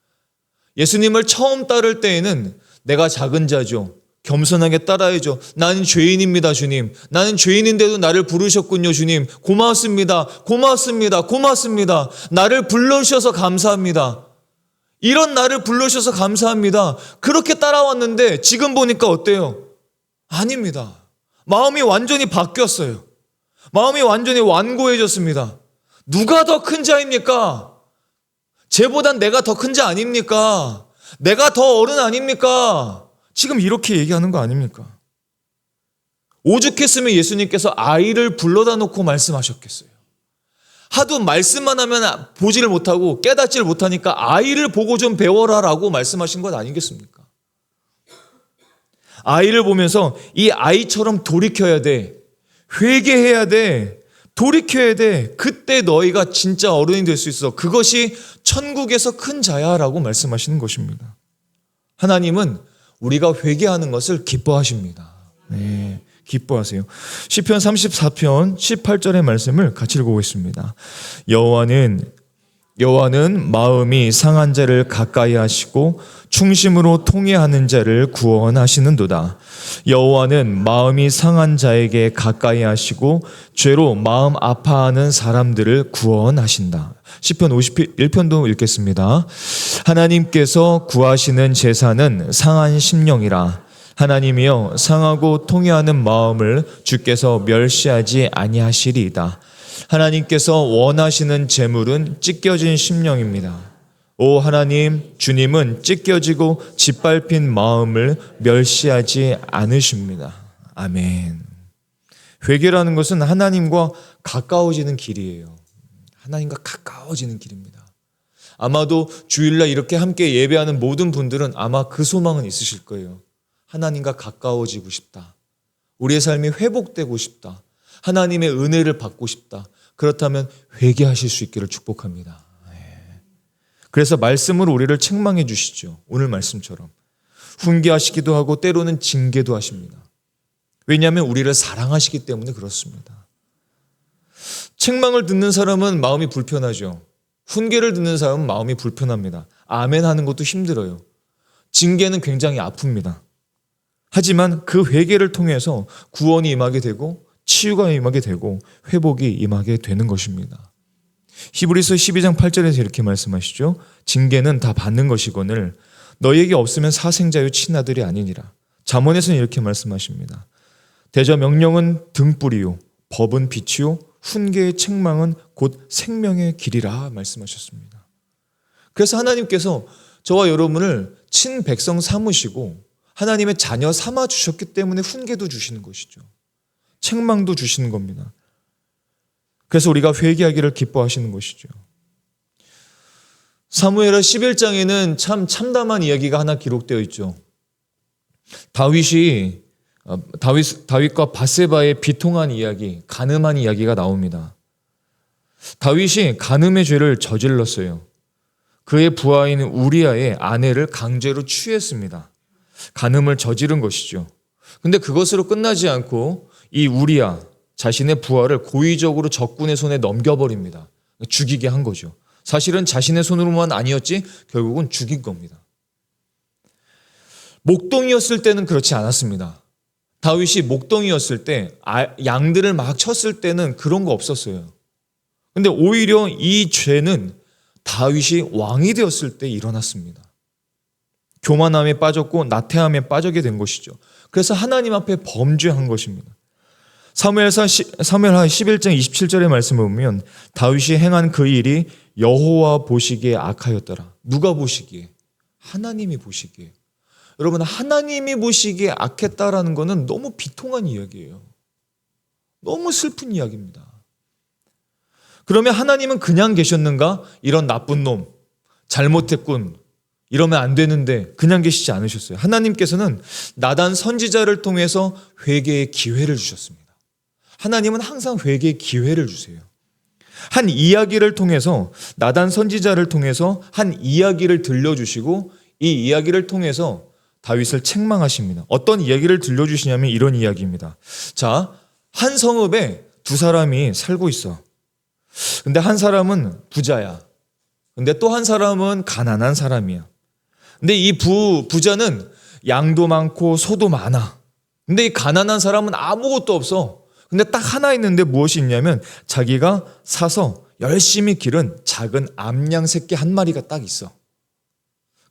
예수님을 처음 따를 때에는 내가 작은 자죠. 겸손하게 따라야죠. 나는 죄인입니다, 주님. 나는 죄인인데도 나를 부르셨군요, 주님. 고맙습니다. 고맙습니다. 고맙습니다. 나를 불러주셔서 감사합니다. 이런 나를 불러주셔서 감사합니다. 그렇게 따라왔는데 지금 보니까 어때요? 아닙니다. 마음이 완전히 바뀌었어요. 마음이 완전히 완고해졌습니다. 누가 더 큰 자입니까? 쟤보단 내가 더 큰 자 아닙니까? 내가 더 어른 아닙니까? 지금 이렇게 얘기하는 거 아닙니까? 오죽했으면 예수님께서 아이를 불러다 놓고 말씀하셨겠어요. 하도 말씀만 하면 보지를 못하고 깨닫지를 못하니까 아이를 보고 좀 배워라 라고 말씀하신 것 아니겠습니까? 아이를 보면서 이 아이처럼 돌이켜야 돼. 회개해야 돼. 돌이켜야 돼. 그때 너희가 진짜 어른이 될 수 있어. 그것이 천국에서 큰 자야 라고 말씀하시는 것입니다. 하나님은 우리가 회개하는 것을 기뻐하십니다. 네, 기뻐하세요. 시편 34편 18절의 말씀을 같이 읽어보겠습니다. 여호와는 마음이 상한 자를 가까이 하시고 충심으로 통회하는 자를 구원하시는도다. 여호와는 마음이 상한 자에게 가까이 하시고 죄로 마음 아파하는 사람들을 구원하신다. 시편 51편도 읽겠습니다. 하나님께서 구하시는 제사는 상한 심령이라. 하나님이여 상하고 통회하는 마음을 주께서 멸시하지 아니하시리이다. 하나님께서 원하시는 제물은 찢겨진 심령입니다. 오 하나님, 주님은 찢겨지고 짓밟힌 마음을 멸시하지 않으십니다. 아멘. 회개라는 것은 하나님과 가까워지는 길이에요. 하나님과 가까워지는 길입니다. 아마도 주일날 이렇게 함께 예배하는 모든 분들은 아마 그 소망은 있으실 거예요. 하나님과 가까워지고 싶다. 우리의 삶이 회복되고 싶다. 하나님의 은혜를 받고 싶다. 그렇다면 회개하실 수 있기를 축복합니다. 그래서 말씀으로 우리를 책망해 주시죠. 오늘 말씀처럼. 훈계하시기도 하고 때로는 징계도 하십니다. 왜냐하면 우리를 사랑하시기 때문에 그렇습니다. 책망을 듣는 사람은 마음이 불편하죠. 훈계를 듣는 사람은 마음이 불편합니다. 아멘 하는 것도 힘들어요. 징계는 굉장히 아픕니다. 하지만 그 회개를 통해서 구원이 임하게 되고 치유가 임하게 되고 회복이 임하게 되는 것입니다. 히브리서 12장 8절에서 이렇게 말씀하시죠. 징계는 다 받는 것이거늘 너희에게 없으면 사생자요 친아들이 아니니라. 잠언에서는 이렇게 말씀하십니다. 대저 명령은 등불이요 법은 빛이요 훈계의 책망은 곧 생명의 길이라 말씀하셨습니다. 그래서 하나님께서 저와 여러분을 친백성 삼으시고 하나님의 자녀 삼아 주셨기 때문에 훈계도 주시는 것이죠. 책망도 주시는 겁니다. 그래서 우리가 회개하기를 기뻐하시는 것이죠. 사무엘하 11장에는 참 참담한 이야기가 하나 기록되어 있죠. 다윗과 바세바의 비통한 이야기, 간음한 이야기가 나옵니다. 다윗이 간음의 죄를 저질렀어요. 그의 부하인 우리아의 아내를 강제로 취했습니다. 간음을 저지른 것이죠. 근데 그것으로 끝나지 않고 이 우리아 자신의 부하를 고의적으로 적군의 손에 넘겨버립니다. 죽이게 한 거죠. 사실은 자신의 손으로만 아니었지 결국은 죽인 겁니다. 목동이었을 때는 그렇지 않았습니다. 다윗이 목동이었을 때 양들을 막 쳤을 때는 그런 거 없었어요. 근데 오히려 이 죄는 다윗이 왕이 되었을 때 일어났습니다. 교만함에 빠졌고 나태함에 빠지게 된 것이죠. 그래서 하나님 앞에 범죄한 것입니다. 사무엘하 11장 27절의 말씀을 보면 다윗이 행한 그 일이 여호와 보시기에 악하였더라. 누가 보시기에? 하나님이 보시기에. 여러분, 하나님이 보시기에 악했다라는 것은 너무 비통한 이야기예요. 너무 슬픈 이야기입니다. 그러면 하나님은 그냥 계셨는가? 이런 나쁜 놈, 잘못했군, 이러면 안 되는데 그냥 계시지 않으셨어요. 하나님께서는 나단 선지자를 통해서 회개의 기회를 주셨습니다. 하나님은 항상 회개의 기회를 주세요. 한 이야기를 통해서, 나단 선지자를 통해서 한 이야기를 들려주시고 이 이야기를 통해서 다윗을 책망하십니다. 어떤 이야기를 들려주시냐면 이런 이야기입니다. 자, 한 성읍에 두 사람이 살고 있어. 근데 한 사람은 부자야. 근데 또 한 사람은 가난한 사람이야. 근데 이 부자는 양도 많고 소도 많아. 근데 이 가난한 사람은 아무것도 없어. 근데 딱 하나 있는데 무엇이 있냐면 자기가 사서 열심히 기른 작은 암양 새끼 한 마리가 딱 있어.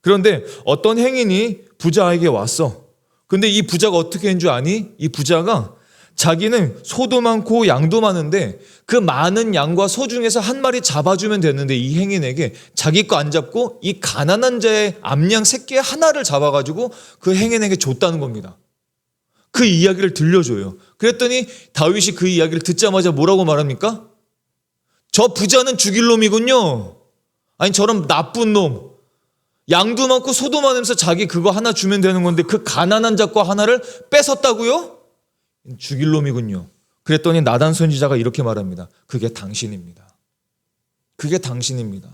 그런데 어떤 행인이 부자에게 왔어. 근데 이 부자가 어떻게 한 줄 아니? 이 부자가 자기는 소도 많고 양도 많은데 그 많은 양과 소 중에서 한 마리 잡아주면 되는데 이 행인에게 자기 거 안 잡고 이 가난한 자의 암양 새끼 하나를 잡아가지고 그 행인에게 줬다는 겁니다. 그 이야기를 들려줘요. 그랬더니 다윗이 그 이야기를 듣자마자 뭐라고 말합니까? 저 부자는 죽일 놈이군요. 아니 저런 나쁜 놈. 양도 많고 소도 많으면서 자기 그거 하나 주면 되는 건데 그 가난한 자 거 하나를 뺏었다고요? 죽일 놈이군요. 그랬더니 나단 선지자가 이렇게 말합니다. 그게 당신입니다. 그게 당신입니다.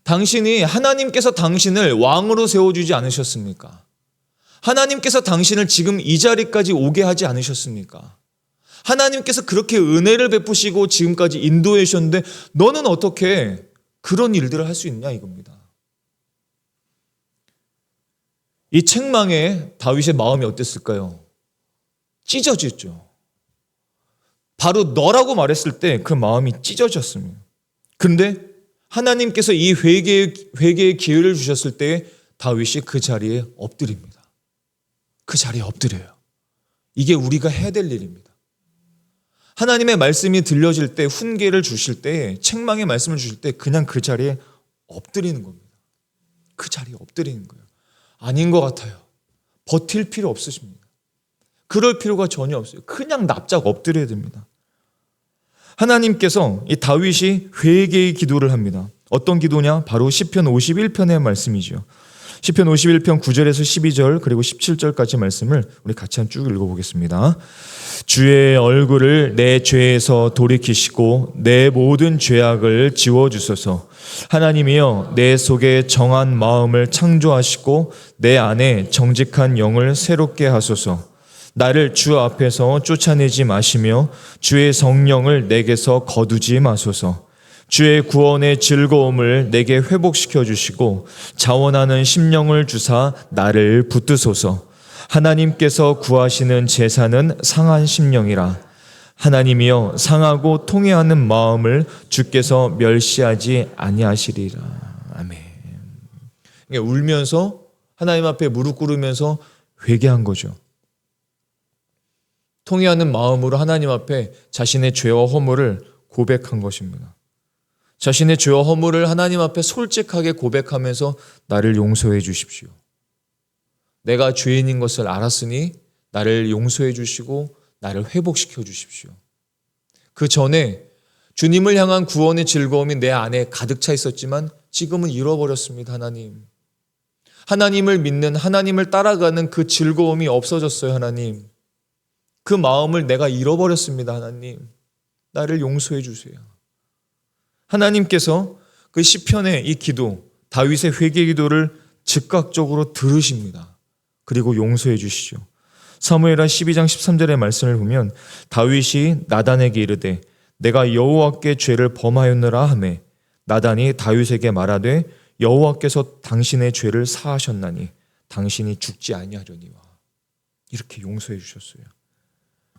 당신이 하나님께서 당신을 왕으로 세워주지 않으셨습니까? 하나님께서 당신을 지금 이 자리까지 오게 하지 않으셨습니까? 하나님께서 그렇게 은혜를 베푸시고 지금까지 인도해 주셨는데 너는 어떻게 그런 일들을 할 수 있냐 이겁니다. 이 책망에 다윗의 마음이 어땠을까요? 찢어졌죠. 바로 너라고 말했을 때 그 마음이 찢어졌습니다. 그런데 하나님께서 이 회개의 기회를 주셨을 때 다윗이 그 자리에 엎드립니다. 그 자리에 엎드려요. 이게 우리가 해야 될 일입니다. 하나님의 말씀이 들려질 때, 훈계를 주실 때, 책망의 말씀을 주실 때 그냥 그 자리에 엎드리는 겁니다. 그 자리에 엎드리는 거예요. 아닌 것 같아요. 버틸 필요 없으십니다. 그럴 필요가 전혀 없어요. 그냥 납작 엎드려야 됩니다. 하나님께서 이 다윗이 회개의 기도를 합니다. 어떤 기도냐? 바로 시편 51편의 말씀이죠. 시편 51편 9절에서 12절 그리고 17절까지 말씀을 우리 같이 한 쭉 읽어보겠습니다. 주의 얼굴을 내 죄에서 돌이키시고 내 모든 죄악을 지워주소서. 하나님이여 내 속에 정한 마음을 창조하시고 내 안에 정직한 영을 새롭게 하소서. 나를 주 앞에서 쫓아내지 마시며 주의 성령을 내게서 거두지 마소서. 주의 구원의 즐거움을 내게 회복시켜 주시고 자원하는 심령을 주사 나를 붙드소서. 하나님께서 구하시는 제사는 상한 심령이라. 하나님이여 상하고 통회하는 마음을 주께서 멸시하지 아니하시리라. 아멘. 울면서 하나님 앞에 무릎 꿇으면서 회개한 거죠. 통회하는 마음으로 하나님 앞에 자신의 죄와 허물을 고백한 것입니다. 자신의 죄와 허물을 하나님 앞에 솔직하게 고백하면서 나를 용서해 주십시오. 내가 죄인인 것을 알았으니 나를 용서해 주시고 나를 회복시켜 주십시오. 그 전에 주님을 향한 구원의 즐거움이 내 안에 가득 차 있었지만 지금은 잃어버렸습니다. 하나님. 하나님을 믿는, 하나님을 따라가는 그 즐거움이 없어졌어요. 하나님. 그 마음을 내가 잃어버렸습니다. 하나님. 나를 용서해 주세요. 하나님께서 그 시편의 이 기도, 다윗의 회개 기도를 즉각적으로 들으십니다. 그리고 용서해 주시죠. 사무엘하 12장 13절의 말씀을 보면 다윗이 나단에게 이르되 내가 여호와께 죄를 범하였느라 하매 나단이 다윗에게 말하되 여호와께서 당신의 죄를 사하셨나니 당신이 죽지 아니하려니와. 이렇게 용서해 주셨어요.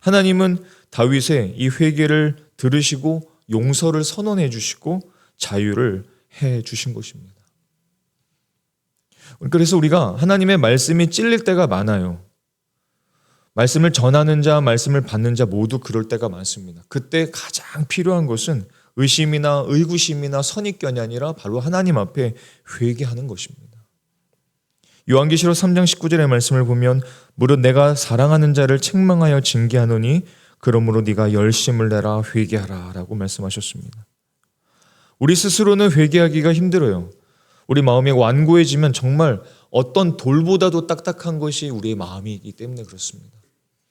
하나님은 다윗의 이 회개를 들으시고 용서를 선언해 주시고 자유를 해 주신 것입니다. 그래서 우리가 하나님의 말씀이 찔릴 때가 많아요. 말씀을 전하는 자, 말씀을 받는 자 모두 그럴 때가 많습니다. 그때 가장 필요한 것은 의심이나 의구심이나 선입견이 아니라 바로 하나님 앞에 회개하는 것입니다. 요한계시록 3장 19절의 말씀을 보면 무릇 내가 사랑하는 자를 책망하여 징계하노니 그러므로 네가 열심을 내라 회개하라 라고 말씀하셨습니다. 우리 스스로는 회개하기가 힘들어요. 우리 마음이 완고해지면 정말 어떤 돌보다도 딱딱한 것이 우리의 마음이기 때문에 그렇습니다.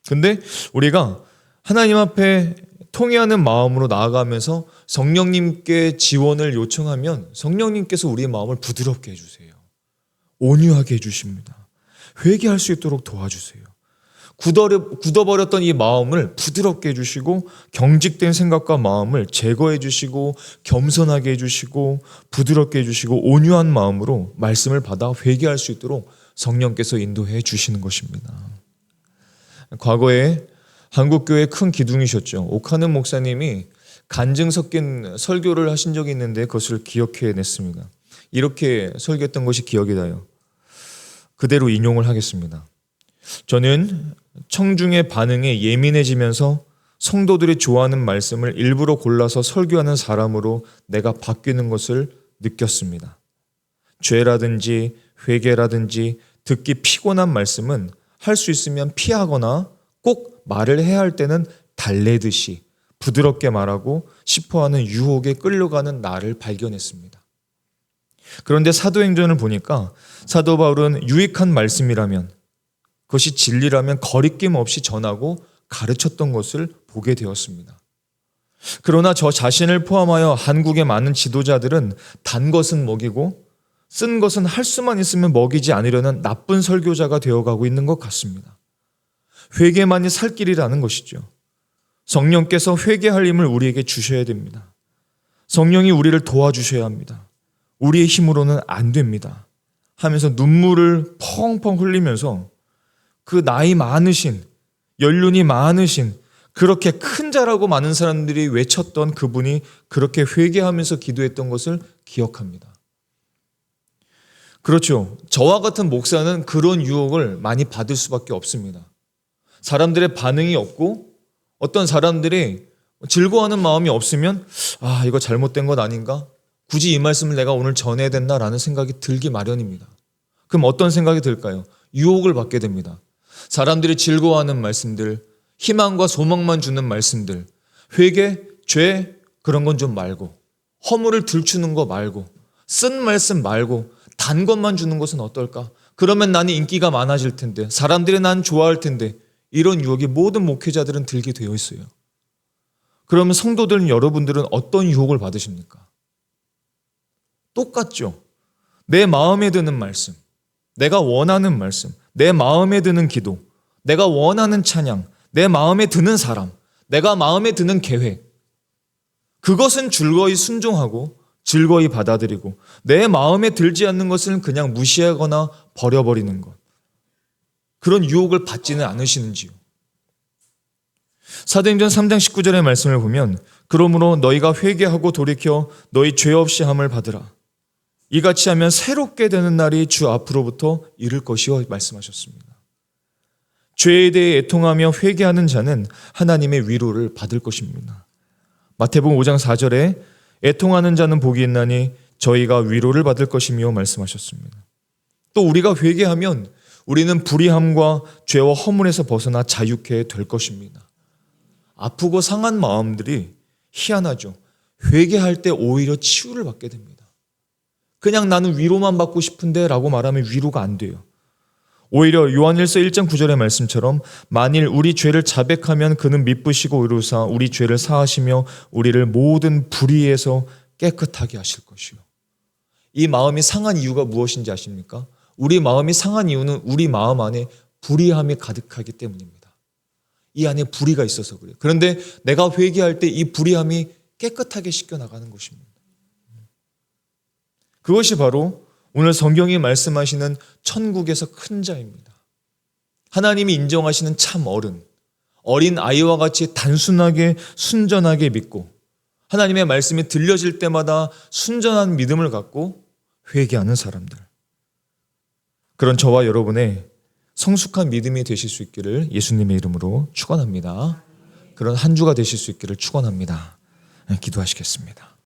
근데 우리가 하나님 앞에 통회하는 마음으로 나아가면서 성령님께 지원을 요청하면 성령님께서 우리의 마음을 부드럽게 해주세요. 온유하게 해주십니다. 회개할 수 있도록 도와주세요. 굳어버렸던 이 마음을 부드럽게 해주시고 경직된 생각과 마음을 제거해 주시고 겸손하게 해주시고 부드럽게 해주시고 온유한 마음으로 말씀을 받아 회개할 수 있도록 성령께서 인도해 주시는 것입니다. 과거에 한국교회 큰 기둥이셨죠. 옥하는 목사님이 간증 섞인 설교를 하신 적이 있는데 그것을 기억해냈습니다. 이렇게 설교했던 것이 기억이 나요. 그대로 인용을 하겠습니다. 저는 청중의 반응에 예민해지면서 성도들이 좋아하는 말씀을 일부러 골라서 설교하는 사람으로 내가 바뀌는 것을 느꼈습니다. 죄라든지 회개라든지 듣기 피곤한 말씀은 할 수 있으면 피하거나 꼭 말을 해야 할 때는 달래듯이 부드럽게 말하고 싶어하는 유혹에 끌려가는 나를 발견했습니다. 그런데 사도행전을 보니까 사도 바울은 유익한 말씀이라면 그것이 진리라면 거리낌 없이 전하고 가르쳤던 것을 보게 되었습니다. 그러나 저 자신을 포함하여 한국의 많은 지도자들은 단 것은 먹이고 쓴 것은 할 수만 있으면 먹이지 않으려는 나쁜 설교자가 되어가고 있는 것 같습니다. 회개만이 살 길이라는 것이죠. 성령께서 회개할 힘을 우리에게 주셔야 됩니다. 성령이 우리를 도와주셔야 합니다. 우리의 힘으로는 안 됩니다. 하면서 눈물을 펑펑 흘리면서 그 나이 많으신, 연륜이 많으신, 그렇게 큰 자라고 많은 사람들이 외쳤던 그분이 그렇게 회개하면서 기도했던 것을 기억합니다. 그렇죠. 저와 같은 목사는 그런 유혹을 많이 받을 수밖에 없습니다. 사람들의 반응이 없고 어떤 사람들이 즐거워하는 마음이 없으면 이거 잘못된 것 아닌가? 굳이 이 말씀을 내가 오늘 전해야 된다라는 생각이 들기 마련입니다. 그럼 어떤 생각이 들까요? 유혹을 받게 됩니다. 사람들이 즐거워하는 말씀들, 희망과 소망만 주는 말씀들, 회개, 죄 그런 건 좀 말고 허물을 들추는 거 말고 쓴 말씀 말고 단 것만 주는 것은 어떨까? 그러면 나는 인기가 많아질 텐데 사람들이 난 좋아할 텐데 이런 유혹이 모든 목회자들은 들게 되어 있어요. 그러면 성도들 여러분들은 어떤 유혹을 받으십니까? 똑같죠. 내 마음에 드는 말씀, 내가 원하는 말씀, 내 마음에 드는 기도, 내가 원하는 찬양, 내 마음에 드는 사람, 내가 마음에 드는 계획, 그것은 즐거이 순종하고 즐거이 받아들이고 내 마음에 들지 않는 것은 그냥 무시하거나 버려버리는 것, 그런 유혹을 받지는 않으시는지요? 사도행전 3장 19절의 말씀을 보면 그러므로 너희가 회개하고 돌이켜 너희 죄 없이 함을 받으라. 이같이 하면 새롭게 되는 날이 주 앞으로부터 이를 것이요 말씀하셨습니다. 죄에 대해 애통하며 회개하는 자는 하나님의 위로를 받을 것입니다. 마태복음 5장 4절에 애통하는 자는 복이 있나니 저희가 위로를 받을 것이며 말씀하셨습니다. 또 우리가 회개하면 우리는 불의함과 죄와 허물에서 벗어나 자유케 될 것입니다. 아프고 상한 마음들이 희한하죠. 회개할 때 오히려 치유를 받게 됩니다. 그냥 나는 위로만 받고 싶은데 라고 말하면 위로가 안 돼요. 오히려 요한일서 1장 9절의 말씀처럼 만일 우리 죄를 자백하면 그는 미쁘시고 의로사 우리 죄를 사하시며 우리를 모든 불의에서 깨끗하게 하실 것이요. 이 마음이 상한 이유가 무엇인지 아십니까? 우리 마음이 상한 이유는 우리 마음 안에 불의함이 가득하기 때문입니다. 이 안에 불의가 있어서 그래요. 그런데 내가 회개할 때 이 불의함이 깨끗하게 씻겨나가는 것입니다. 그것이 바로 오늘 성경이 말씀하시는 천국에서 큰 자입니다. 하나님이 인정하시는 참 어린 아이와 같이 단순하게 순전하게 믿고 하나님의 말씀이 들려질 때마다 순전한 믿음을 갖고 회개하는 사람들. 그런 저와 여러분의 성숙한 믿음이 되실 수 있기를 예수님의 이름으로 축원합니다. 그런 한 주가 되실 수 있기를 축원합니다. 기도하시겠습니다.